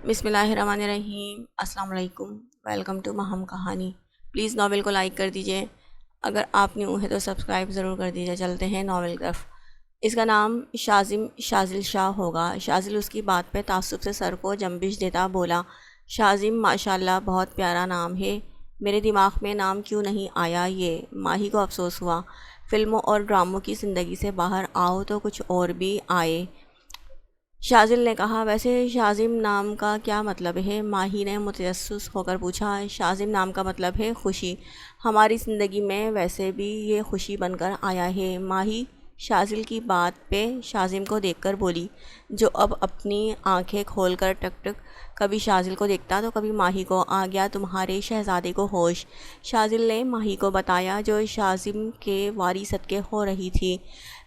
بسم اللہ الرحمن الرحیم۔ السلام علیکم، ویلکم ٹو مہم کہانی۔ پلیز ناول کو لائک کر دیجئے، اگر آپ نیو ہے تو سبسکرائب ضرور کر دیجئے۔ چلتے ہیں ناول کی طرف۔ اس کا نام شاذل شاہ ہوگا۔ شاذل اس کی بات پہ تعصب سے سر کو جنبش دیتا بولا، شاذم ماشاءاللہ بہت پیارا نام ہے، میرے دماغ میں نام کیوں نہیں آیا یہ۔ ماہی کو افسوس ہوا، فلموں اور ڈراموں کی زندگی سے باہر آؤ تو کچھ اور بھی آئے۔ شاذل نے کہا، ویسے شاذم نام کا کیا مطلب ہے؟ ماہی نے متجسس ہو کر پوچھا۔ شاذم نام کا مطلب ہے خوشی، ہماری زندگی میں ویسے بھی یہ خوشی بن کر آیا ہے۔ ماہی شاذل کی بات پہ شاذم کو دیکھ کر بولی، جو اب اپنی آنکھیں کھول کر ٹک ٹک کبھی شاذل کو دیکھتا تو کبھی ماہی کو۔ آ گیا تمہارے شہزادے کو ہوش؟ شاذل نے ماہی کو بتایا جو شاذم کے واری صدقے ہو رہی تھی۔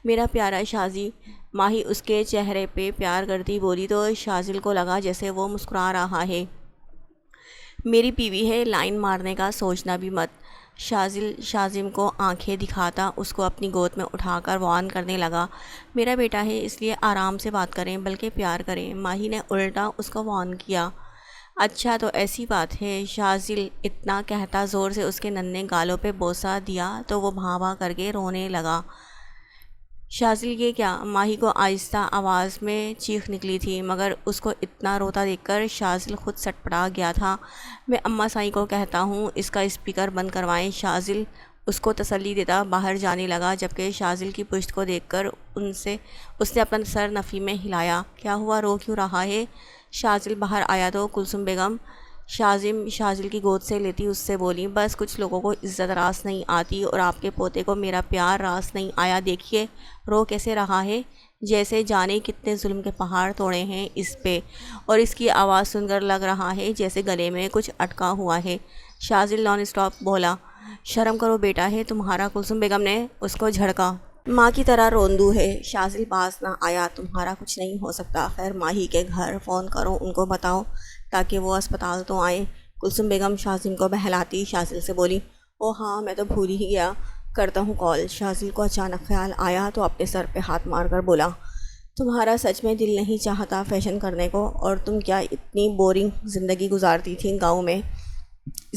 میرا پیارا شاذی، ماہی اس کے چہرے پہ پیار کرتی بولی تو شاذل کو لگا جیسے وہ مسکرا رہا ہے۔ میری بیوی ہے، لائن مارنے کا سوچنا بھی مت۔ شاذل شاذم کو آنکھیں دکھاتا اس کو اپنی گود میں اٹھا کر وان کرنے لگا، میرا بیٹا ہے اس لیے آرام سے بات کریں بلکہ پیار کریں۔ ماہی نے الٹا اس کو وان کیا۔ اچھا تو ایسی بات ہے؟ شاذل اتنا کہتا زور سے اس کے ننھے گالوں پہ بوسہ دیا تو وہ بھاں بھاں کر کے رونے لگا۔ شاذل یہ کیا؟ ماہی کو آہستہ آواز میں چیخ نکلی تھی، مگر اس کو اتنا روتا دیکھ کر شاذل خود سٹپٹا گیا تھا۔ میں اماں سائیں کو کہتا ہوں اس کا اسپیکر بند کروائیں۔ شاذل اس کو تسلی دیتا باہر جانے لگا، جبکہ شاذل کی پشت کو دیکھ کر اس نے اپنا سر نفی میں ہلایا۔ کیا ہوا، رو کیوں رہا ہے؟ شاذل باہر آیا تو کلثوم بیگم شاذل کی گود سے لیتی اس سے بولی، بس کچھ لوگوں کو عزت راس نہیں آتی اور آپ کے پوتے کو میرا پیار راس نہیں آیا۔ دیکھیے رو کیسے رہا ہے، جیسے جانے کتنے ظلم کے پہاڑ توڑے ہیں اس پہ، اور اس کی آواز سن کر لگ رہا ہے جیسے گلے میں کچھ اٹکا ہوا ہے۔ شاذل نان اسٹاپ بولا، شرم کرو بیٹا ہے تمہارا۔ کلثوم بیگم نے اس کو جھڑکا، ماں کی طرح روندو ہے۔ شاذل باز نہ آیا، تمہارا کچھ نہیں ہو سکتا۔ خیر ماہی کے گھر فون کرو، ان کو بتاؤ تاکہ وہ اسپتال تو آئیں۔ کلثوم بیگم شاذل کو بہلاتی شاذل سے بولی، او ہاں میں تو بھول ہی گیا، کرتا ہوں کال۔ شاذل کو اچانک خیال آیا تو اپنے سر پہ ہاتھ مار کر بولا، تمہارا سچ میں دل نہیں چاہتا فیشن کرنے کو؟ اور تم کیا اتنی بورنگ زندگی گزارتی تھی گاؤں میں؟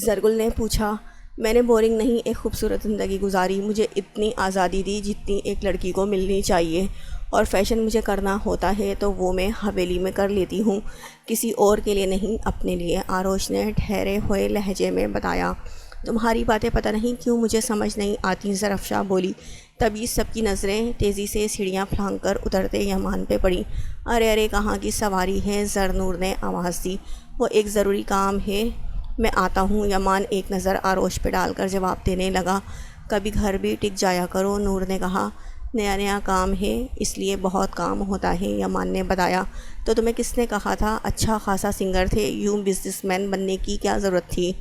زرگل نے پوچھا۔ میں نے بورنگ نہیں، ایک خوبصورت زندگی گزاری، مجھے اتنی آزادی دی جتنی ایک لڑکی کو ملنی چاہیے، اور فیشن مجھے کرنا ہوتا ہے تو وہ میں حویلی میں کر لیتی ہوں، کسی اور کے لیے نہیں، اپنے لیے۔ آروش نے ٹھہرے ہوئے لہجے میں بتایا، تمہاری باتیں پتہ نہیں کیوں مجھے سمجھ نہیں آتی، زرفشا بولی۔ تبھی سب کی نظریں تیزی سے سیڑھیاں پھلانگ کر اترتے یمان پہ پڑی۔ ارے ارے کہاں کی سواری ہے؟ زرنور نے آواز دی، وہ ایک ضروری کام ہے، میں آتا ہوں۔ یمان ایک نظر آروش پہ ڈال کر جواب دینے لگا، کبھی گھر بھی ٹک جایا کرو۔ نور نے کہا، نیا کام ہے اس لیے بہت کام ہوتا ہے، یمان نے بتایا۔ تو تمہیں کس نے کہا تھا اچھا خاصا سنگر تھے، یوں بزنس مین بننے کی کیا ضرورت تھی؟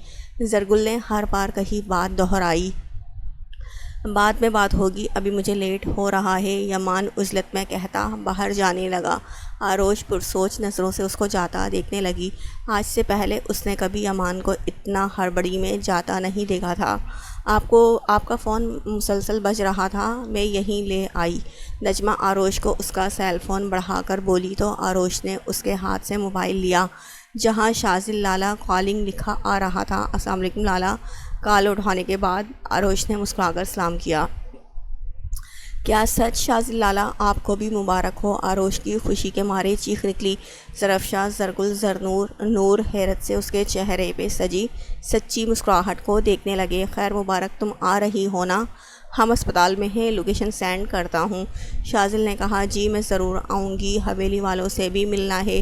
زرگل نے ہر بار کہی بات دہرائی، بعد میں بات ہوگی، ابھی مجھے لیٹ ہو رہا ہے، یمان عزلت میں کہتا باہر جانے لگا۔ آروش پرسوچ نظروں سے اس کو جاتا دیکھنے لگی۔ آج سے پہلے اس نے کبھی یمان کو اتنا ہڑبڑی میں جاتا نہیں دیکھا تھا۔ آپ کا فون مسلسل بج رہا تھا، میں یہیں لے آئی۔ نجمہ آروش کو اس کا سیل فون بڑھا کر بولی تو آروش نے اس کے ہاتھ سے موبائل لیا، جہاں شاذل لالا کالنگ لکھا آ رہا تھا۔ السلام علیکم لالا۔ کال اٹھانے کے بعد آروش نے مسکرا کر سلام کیا۔ کیا سچ شاذل لالا؟ آپ کو بھی مبارک ہو۔ آروش کی خوشی کے مارے چیخ نکلی۔ زرفشا، زرگل، زرنور، نور حیرت سے اس کے چہرے پہ سجی سچی مسکراہٹ کو دیکھنے لگے۔ خیر مبارک، تم آ رہی ہو نا؟ ہم اسپتال میں ہیں، لوکیشن سینڈ کرتا ہوں۔ شاذل نے کہا، جی میں ضرور آؤں گی، حویلی والوں سے بھی ملنا ہے،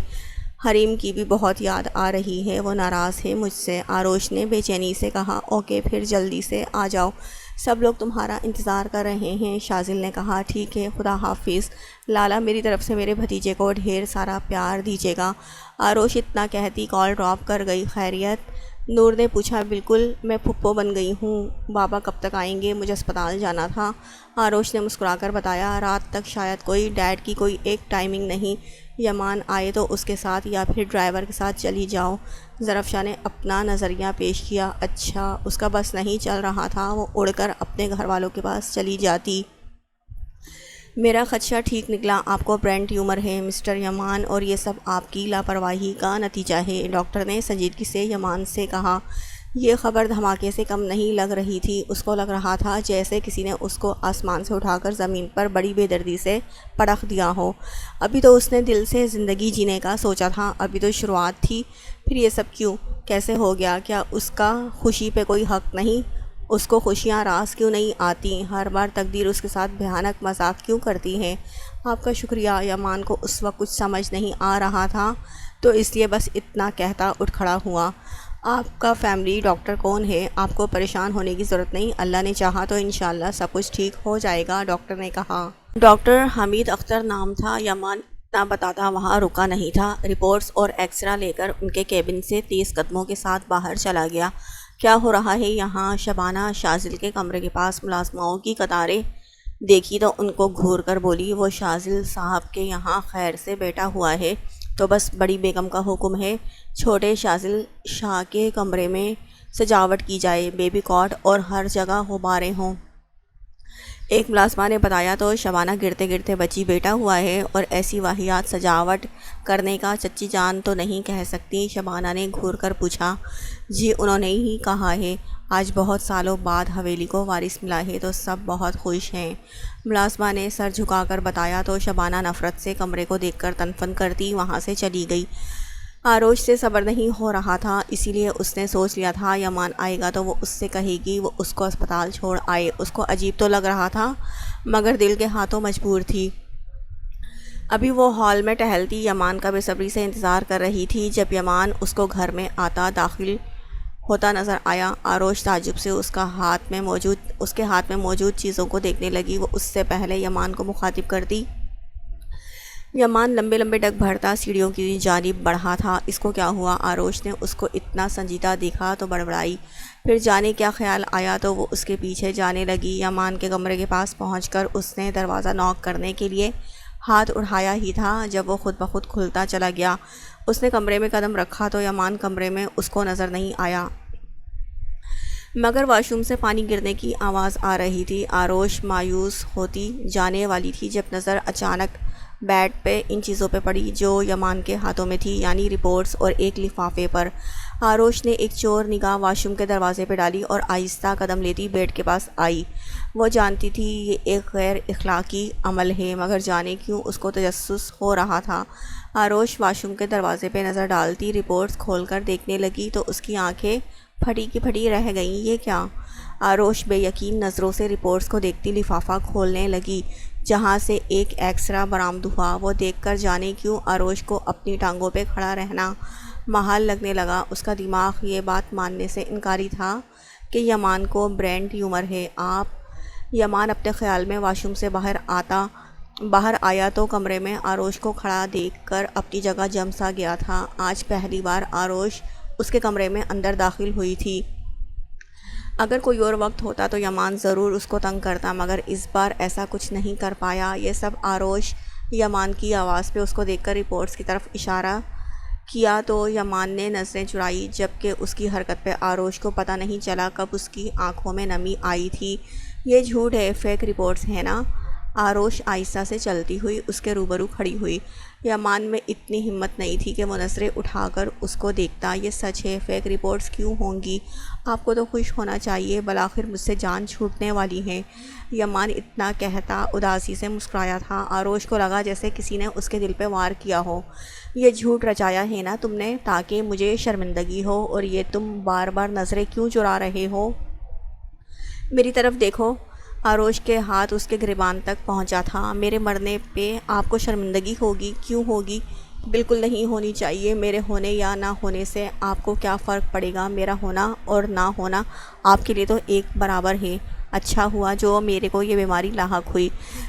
حریم کی بھی بہت یاد آ رہی ہے، وہ ناراض ہے مجھ سے۔ آروش نے بے چینی سے کہا، اوکے پھر جلدی سے آ جاؤ، سب لوگ تمہارا انتظار کر رہے ہیں۔ شاذل نے کہا، ٹھیک ہے، خدا حافظ لالا، میری طرف سے میرے بھتیجے کو ڈھیر سارا پیار دیجیے گا۔ آروش اتنا کہتی کال ڈراپ کر گئی۔ خیریت؟ نور نے پوچھا۔ بالکل، میں پھپھو بن گئی ہوں۔ بابا کب تک آئیں گے؟ مجھے اسپتال جانا تھا۔ آروش نے مسکرا کر بتایا، رات تک شاید کوئی ڈیڈ کی کوئی ایک ٹائمنگ نہیں، یمان آئے تو اس کے ساتھ یا پھر ڈرائیور کے ساتھ چلی جاؤ۔ زرفشا نے اپنا نظریہ پیش کیا، اچھا اس کا بس نہیں چل رہا تھا، وہ اڑ کر اپنے گھر والوں کے پاس چلی جاتی۔ میرا خدشہ ٹھیک نکلا، آپ کو برین ٹیومر ہے مسٹر یمان، اور یہ سب آپ کی لاپرواہی کا نتیجہ ہے، ڈاکٹر نے سنجیدگی سے یمان سے کہا۔ یہ خبر دھماکے سے کم نہیں لگ رہی تھی، اس کو لگ رہا تھا جیسے کسی نے اس کو آسمان سے اٹھا کر زمین پر بڑی بے دردی سے پٹخ دیا ہو۔ ابھی تو اس نے دل سے زندگی جینے کا سوچا تھا، ابھی تو شروعات تھی، پھر یہ سب کیوں، کیسے ہو گیا؟ کیا اس کا خوشی پہ کوئی حق نہیں؟ اس کو خوشیاں راس کیوں نہیں آتی؟ ہر بار تقدیر اس کے ساتھ بھیانک مذاق کیوں کرتی ہے؟ آپ کا شکریہ۔ یمان کو اس وقت کچھ سمجھ نہیں آ رہا تھا، تو اس لیے بس اتنا کہتا اٹھ کھڑا ہوا۔ آپ کا فیملی ڈاکٹر کون ہے؟ آپ کو پریشان ہونے کی ضرورت نہیں، اللہ نے چاہا تو انشاءاللہ سب کچھ ٹھیک ہو جائے گا، ڈاکٹر نے کہا۔ ڈاکٹر حمید اختر نام تھا۔ یمان اتنا بتاتا وہاں رکا نہیں تھا، رپورٹس اور ایکسرا لے کر ان کے کیبن سے تیز قدموں کے ساتھ باہر چلا گیا۔ کیا ہو رہا ہے یہاں؟ شبانہ شاذل کے کمرے کے پاس ملازماؤں کی قطاریں دیکھی تو ان کو گھور کر بولی، وہ شاذل صاحب کے یہاں خیر سے بیٹھا ہوا ہے تو بس بڑی بیگم کا حکم ہے چھوٹے شاذل شاہ کے کمرے میں سجاوٹ کی جائے، بیبی کاٹ اور ہر جگہ غباریں ہوں۔ ایک ملازمہ نے بتایا تو شبانہ گرتے گرتے بچی بیٹا ہوا ہے، اور ایسی واہیات سجاوٹ کرنے کا چچی جان تو نہیں کہہ سکتی؟ شبانہ نے گھور کر پوچھا۔ جی انہوں نے ہی کہا ہے، آج بہت سالوں بعد حویلی کو وارث ملا ہے تو سب بہت خوش ہیں، ملازمہ نے سر جھکا کر بتایا تو شبانہ نفرت سے کمرے کو دیکھ کر تنفن کرتی وہاں سے چلی گئی۔ آروش سے صبر نہیں ہو رہا تھا، اسی لیے اس نے سوچ لیا تھا یمان آئے گا تو وہ اس سے کہے گی وہ اس کو اسپتال چھوڑ آئے۔ اس کو عجیب تو لگ رہا تھا مگر دل کے ہاتھوں مجبور تھی۔ ابھی وہ ہال میں ٹہلتی یمان کا بے صبری سے انتظار کر رہی تھی، جب یمان اس کو گھر میں داخل ہوتا نظر آیا۔ آروش تعجب سے اس کے ہاتھ میں موجود چیزوں کو دیکھنے لگی۔ وہ اس سے پہلے یمان کو مخاطب کرتی۔ یمان لمبے لمبے ڈگ بھرتا سیڑھیوں کی جانب بڑھا تھا۔ اس کو کیا ہوا؟ آروش نے اس کو اتنا سنجیدہ دیکھا تو بڑبڑائی، پھر جانے کیا خیال آیا تو وہ اس کے پیچھے جانے لگی۔ یمان کے کمرے کے پاس پہنچ کر اس نے دروازہ نوک کرنے کے لیے ہاتھ اٹھایا ہی تھا جب وہ خود بخود کھلتا چلا گیا۔ اس نے کمرے میں قدم رکھا تو یمان کمرے میں اس کو نظر نہیں آیا، مگر واش روم سے پانی گرنے کی آواز آ رہی تھی۔ آروش مایوس ہوتی جانے والی تھی جب نظر اچانک بیڈ پہ ان چیزوں پہ پڑی جو یمان کے ہاتھوں میں تھی، یعنی رپورٹس اور ایک لفافے پر۔ آروش نے ایک چور نگاہ واش روم کے دروازے پہ ڈالی اور آہستہ قدم لیتی بیڈ کے پاس آئی۔ وہ جانتی تھی یہ ایک غیر اخلاقی عمل ہے، مگر جانے کیوں اس کو تجسس ہو رہا تھا۔ آروش واش روم کے دروازے پہ نظر ڈالتی رپورٹس کھول کر دیکھنے لگی تو اس کی آنکھیں پھٹی کی پھٹی رہ گئیں۔ یہ کیا؟ آروش بے یقین نظروں سے رپورٹس کو دیکھتی لفافہ کھولنے لگی جہاں سے ایک ایکسرا برآمد ہوا۔ وہ دیکھ کر جانے کیوں آروش کو اپنی ٹانگوں پہ کھڑا رہنا محال لگنے لگا۔ اس کا دماغ یہ بات ماننے سے انکاری تھا کہ یمان کو برین ٹیومر ہے۔ یمان اپنے خیال میں واش روم سے باہر آیا تو کمرے میں آروش کو کھڑا دیکھ کر اپنی جگہ جم سا گیا تھا۔ آج پہلی بار آروش اس کے کمرے میں اندر داخل ہوئی تھی۔ اگر کوئی اور وقت ہوتا تو یمان ضرور اس کو تنگ کرتا، مگر اس بار ایسا کچھ نہیں کر پایا۔ یہ سب آروش یمان کی آواز پہ اس کو دیکھ کر رپورٹس کی طرف اشارہ کیا تو یمان نے نظریں چرائی، جبکہ اس کی حرکت پہ آروش کو پتہ نہیں چلا کب اس کی آنکھوں میں نمی آئی تھی۔ یہ جھوٹ ہے، فیک رپورٹس ہیں نا؟ آروش آہستہ سے چلتی ہوئی اس کے روبرو کھڑی ہوئی۔ یمان میں اتنی ہمت نہیں تھی کہ وہ نظریں اٹھا کر اس کو دیکھتا۔ یہ سچ ہے، فیک رپورٹس کیوں ہوں گی؟ آپ کو تو خوش ہونا چاہیے، بالآخر مجھ سے جان چھوٹنے والی ہے۔ یمان اتنا کہتا اداسی سے مسکرایا تھا۔ آروش کو لگا جیسے کسی نے اس کے دل پہ وار کیا ہو۔ یہ جھوٹ رچایا ہے نا تم نے تاکہ مجھے شرمندگی ہو، اور یہ تم بار بار نظریں کیوں چرا رہے ہو؟ میری طرف دیکھو۔ آروش کے ہاتھ اس کے گریبان تک پہنچا تھا۔ میرے مرنے پہ آپ کو شرمندگی ہوگی؟ کیوں ہوگی؟ بالکل نہیں ہونی چاہیے۔ میرے ہونے یا نہ ہونے سے آپ کو کیا فرق پڑے گا؟ میرا ہونا اور نہ ہونا آپ کے لیے تو ایک برابر ہے۔ اچھا ہوا جو میرے کو یہ بیماری لاحق ہوئی،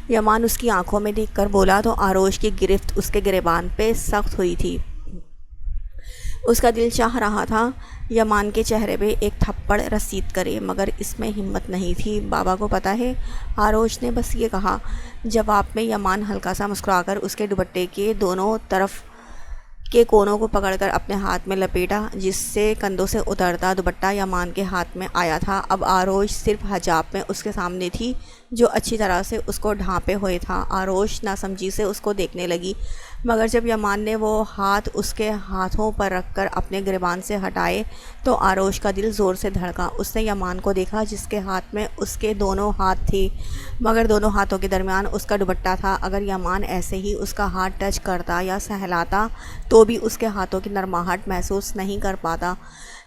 یمان اس کی آنکھوں میں دیکھ کر بولا تو آروش کی گرفت اس کے گریبان پہ سخت ہوئی تھی۔ اس کا دل چاہ رہا تھا یمان کے چہرے پہ ایک تھپڑ رسید کرے، مگر اس میں ہمت نہیں تھی۔ بابا کو پتہ ہے؟ آروش نے بس یہ کہا۔ جواب میں یمان ہلکا سا مسکرا کر اس کے دوپٹے کے دونوں طرف کے کونوں کو پکڑ کر اپنے ہاتھ میں لپیٹا، جس سے کندھوں سے اترتا دوپٹہ یامان کے ہاتھ میں آیا تھا۔ اب آروش صرف حجاب میں اس کے سامنے تھی، جو اچھی طرح سے اس کو ڈھانپے ہوئے تھا۔ آروش ناسمجھی سے اس کو دیکھنے لگی، مگر جب یامان نے وہ ہاتھ اس کے ہاتھوں پر رکھ کر اپنے گریبان سے ہٹائے تو آروش کا دل زور سے دھڑکا۔ اس نے یامان کو دیکھا، جس کے ہاتھ میں اس کے دونوں ہاتھ تھے، مگر دونوں ہاتھوں کے درمیان اس کا دوپٹہ تھا۔ اگر یامان ایسے ہی اس کا ہاتھ ٹچ کرتا یا سہلاتا تو بھی اس کے ہاتھوں کی نرماہٹ محسوس نہیں کر پاتا۔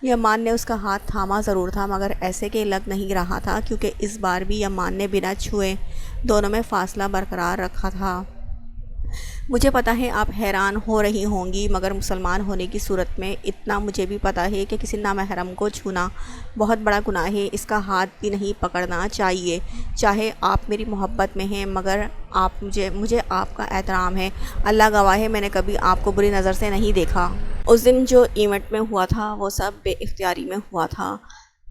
یامان نے اس کا ہاتھ تھاما ضرور تھا، مگر ایسے کہ لگ نہیں رہا تھا، کیونکہ اس بار بھی یامان نے بنا چھوئے دونوں میں فاصلہ برقرار رکھا تھا۔ مجھے پتہ ہے آپ حیران ہو رہی ہوں گی، مگر مسلمان ہونے کی صورت میں اتنا مجھے بھی پتہ ہے کہ کسی نامحرم کو چھونا بہت بڑا گناہ ہے۔ اس کا ہاتھ بھی نہیں پکڑنا چاہیے، چاہے آپ میری محبت میں ہیں، مگر مجھے آپ کا احترام ہے۔ اللہ گواہ ہے، میں نے کبھی آپ کو بری نظر سے نہیں دیکھا۔ اس دن جو ایونٹ میں ہوا تھا وہ سب بے اختیاری میں ہوا تھا،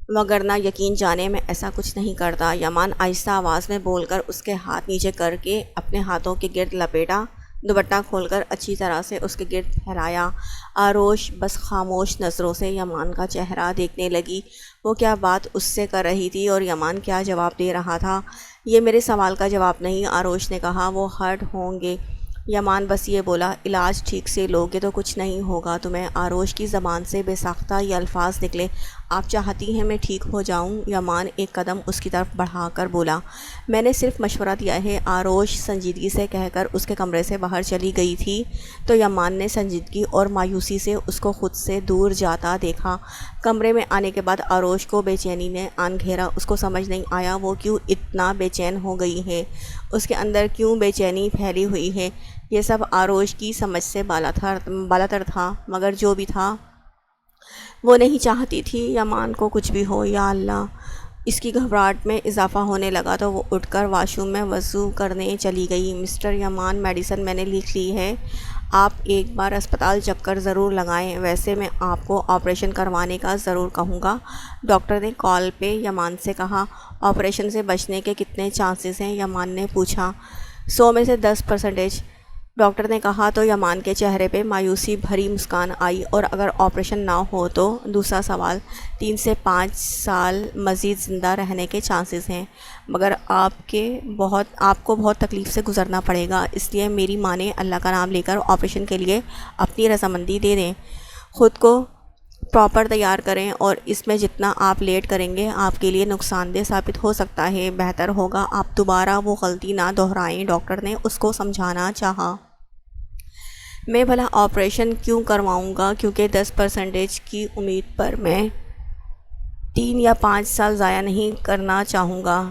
مگر نہ یقین جانے میں ایسا کچھ نہیں کرتا۔ یامان آہستہ آواز میں بول کر اس کے ہاتھ نیچے کر کے اپنے ہاتھوں کے گرد لپیٹا، دوپٹہ کھول کر اچھی طرح سے اس کے گرد پھیلایا۔ آروش بس خاموش نظروں سے یامان کا چہرہ دیکھنے لگی۔ وہ کیا بات اس سے کر رہی تھی اور یامان کیا جواب دے رہا تھا؟ یہ میرے سوال کا جواب نہیں، آروش نے کہا۔ وہ ہرٹ ہوں گے؟ یامان بس یہ بولا، علاج ٹھیک سے لوگے تو کچھ نہیں ہوگا تمہیں۔ آروش کی زبان سے بے ساختہ یہ الفاظ نکلے۔ آپ چاہتی ہیں میں ٹھیک ہو جاؤں؟ یامان ایک قدم اس کی طرف بڑھا کر بولا۔ میں نے صرف مشورہ دیا ہے، آروش سنجیدگی سے کہہ کر اس کے کمرے سے باہر چلی گئی تھی تو یامان نے سنجیدگی اور مایوسی سے اس کو خود سے دور جاتا دیکھا۔ کمرے میں آنے کے بعد آروش کو بے چینی نے آن گھیرا۔ اس کو سمجھ نہیں آیا وہ کیوں اتنا بے چین ہو گئی ہے، اس کے اندر کیوں بے چینی پھیلی ہوئی ہے۔ یہ سب آروش کی سمجھ سے بالاتر تھا، مگر جو بھی تھا وہ نہیں چاہتی تھی یامان کو کچھ بھی ہو۔ یا اللہ! اس کی گھبراہٹ میں اضافہ ہونے لگا تو وہ اٹھ کر واش روم میں وضو کرنے چلی گئی۔ مسٹر یامان، میڈیسن میں نے لکھ لی ہے، آپ ایک بار اسپتال چکر ضرور لگائیں، ویسے میں آپ کو آپریشن کروانے کا ضرور کہوں گا، ڈاکٹر نے کال پہ یامان سے کہا۔ آپریشن سے بچنے کے کتنے چانسز ہیں؟ یامان نے پوچھا۔ 100 میں سے 10%، ڈاکٹر نے کہا تو یامان کے چہرے پہ مایوسی بھری مسکان آئی۔ اور اگر آپریشن نہ ہو تو؟ دوسرا سوال، 3 سے 5 سال مزید زندہ رہنے کے چانسز ہیں، مگر آپ کو بہت تکلیف سے گزرنا پڑے گا، اس لیے میری مانیں، اللہ کا نام لے کر آپریشن کے لیے اپنی رضامندی دے دیں، خود کو پراپر تیار کریں، اور اس میں جتنا آپ لیٹ کریں گے آپ کے لیے نقصان دہ ثابت ہو سکتا ہے، بہتر ہوگا آپ دوبارہ وہ غلطی نہ دہرائیں، ڈاکٹر نے اس کو سمجھانا چاہا۔ میں بھلا آپریشن کیوں کرواؤں گا؟ کیونکہ 10% کی امید پر میں 3 یا 5 سال ضائع نہیں کرنا چاہوں گا،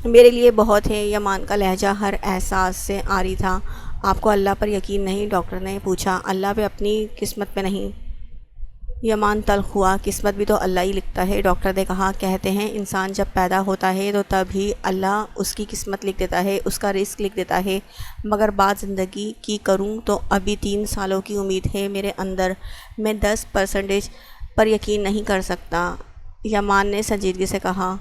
میرے لیے بہت ہے۔ یامان کا لہجہ ہر احساس سے عاری تھا۔ آپ کو اللہ پر یقین نہیں؟ ڈاکٹر نے پوچھا۔ اللہ پہ اپنی قسمت پہ نہیں؟ یامان تلخ ہوا۔ قسمت بھی تو اللہ ہی لکھتا ہے، ڈاکٹر نے کہا۔ کہتے ہیں انسان جب پیدا ہوتا ہے تو تب ہی اللہ اس کی قسمت لکھ دیتا ہے، اس کا رزق لکھ دیتا ہے، مگر بات زندگی کی کروں تو ابھی 3 سالوں کی امید ہے میرے اندر، میں 10% پر یقین نہیں کر سکتا۔ یامان نے سنجیدگی سے کہا۔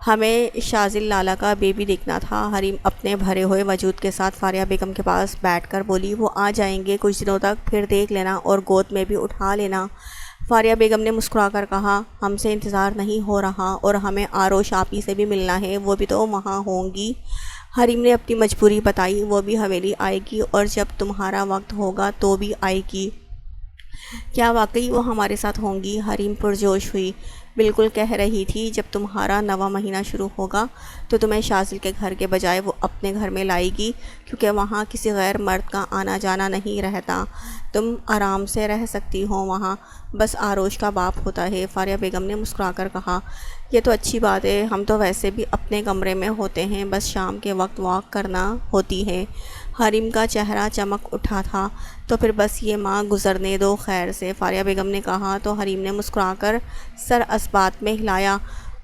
ہمیں شاذل لالا کا بیبی دیکھنا تھا۔ حریم اپنے بھرے ہوئے وجود کے ساتھ فاریہ بیگم کے پاس بیٹھ کر بولی۔ وہ آ جائیں گے کچھ دنوں تک، پھر دیکھ لینا اور گود میں بھی اٹھا لینا۔ فاریہ بیگم نے مسکرا کر کہا، ہم سے انتظار نہیں ہو رہا اور ہمیں آروش آپی سے بھی ملنا ہے، وہ بھی تو وہاں ہوں گی۔ حریم نے اپنی مجبوری بتائی، وہ بھی حویلی آئے گی اور جب تمہارا وقت ہوگا تو بھی آئے گی۔ کیا واقعی وہ ہمارے ساتھ ہوں گی؟ حریم پرجوش ہوئی۔ بالکل کہہ رہی تھی، جب تمہارا نواں مہینہ شروع ہوگا تو تمہیں شاذل کے گھر کے بجائے وہ اپنے گھر میں لائے گی، کیونکہ وہاں کسی غیر مرد کا آنا جانا نہیں رہتا، تم آرام سے رہ سکتی ہو وہاں، بس آروش کا باپ ہوتا ہے۔ فاریہ بیگم نے مسکرا کر کہا، یہ تو اچھی بات ہے، ہم تو ویسے بھی اپنے کمرے میں ہوتے ہیں، بس شام کے وقت واک کرنا ہوتی ہے۔ حریم کا چہرہ چمک اٹھا تھا۔ تو پھر بس یہ ماہ گزرنے دو خیر سے، فاریہ بیگم نے کہا تو حریم نے مسکرا کر سر اسبات میں ہلایا۔